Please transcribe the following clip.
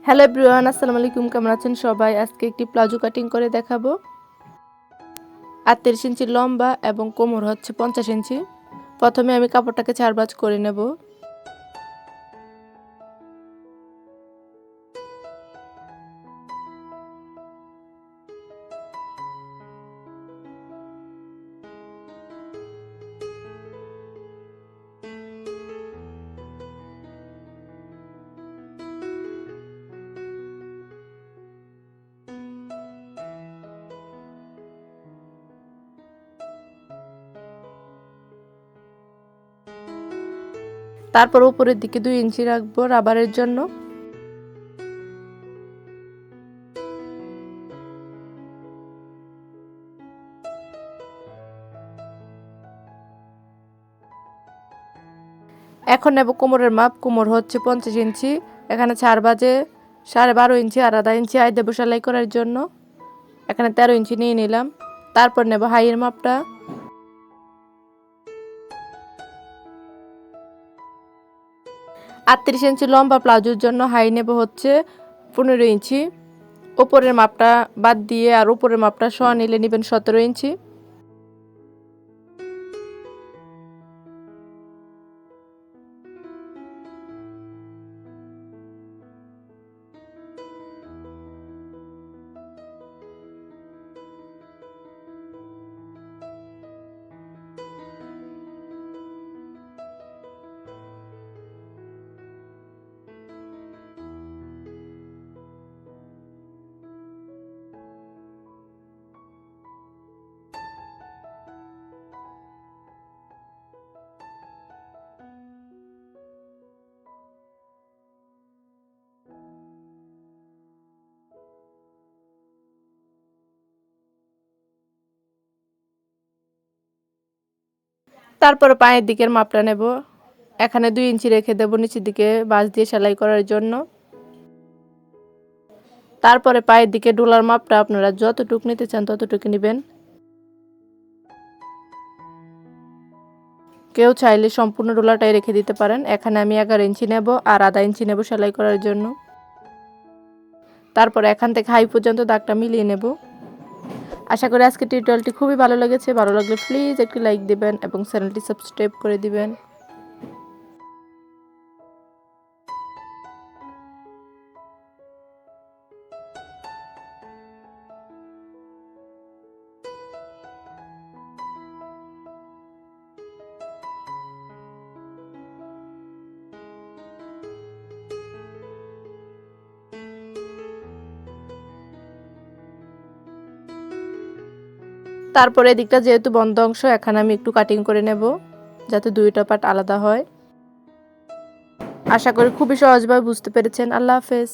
Hello everyone, আসসালামু আলাইকুম। কেমন আছেন সবাই? আজকে একটি প্লাজো কাটিং করে দেখাবো। 38 ইঞ্চি লম্বা এবং কোমর হচ্ছে 50 ইঞ্চি। প্রথমে আমি কাপড়টাকে 4 ভাঁজ করে নেব। তারপর উপরের দিকে 2 ইঞ্চি রাখবো রাবারের জন্য। এখন নেব কোমরের মাপ। কোমর হচ্ছে 50 ইঞ্চি। এখানে 4 ভাঁজে 12.5 ইঞ্চি আর আধা ইঞ্চি আয় দেবো সেলাই করার জন্য। এখানে 13 ইঞ্চি নিয়ে নিলাম। তারপর নেব হাইয়ের মাপটা। 38 ইঞ্চি লম্বা প্লাজোর জন্য হাই নেব হচ্ছে 15 ইঞ্চি। উপরের মাপটা বাদ দিয়ে আর উপরের মাপটা সহ নিলে নেবেন 17 ইঞ্চি। তারপরে পায়ের দিকের মাপটা নেব। এখানে 2 ইঞ্চি রেখে দেব নিচের দিকে ভাঁজ দিয়ে সেলাই করার জন্য। তারপরে পায়ের দিকে ডোলার মাপটা আপনারা যতটুকু নিতে চান ততটুকু নেবেন। কেউ চাইলে সম্পূর্ণ ডোলাটাই রেখে দিতে পারেন। এখানে আমি 11 ইঞ্চি নেব আর আধা ইঞ্চি নেব সেলাই করার জন্য। তারপর এখান থেকে হাই পর্যন্ত দাগটা মিলিয়ে নেব। আশা করি আজকের টিউটোরিয়ালটি খুবই ভালো লেগেছে। ভালো লাগলে প্লিজ একটি লাইক দিবেন এবং চ্যানেলটি সাবস্ক্রাইব করে দিবেন। তারপরে এদিকটা যেহেতু বন্ধ অংশ, এখানে আমি একটু কাটিং করে নেব যাতে দুইটা পার্ট আলাদা হয়। আশা করি খুবই সহজভাবে বুঝতে পেরেছেন। আল্লাহ হাফেজ।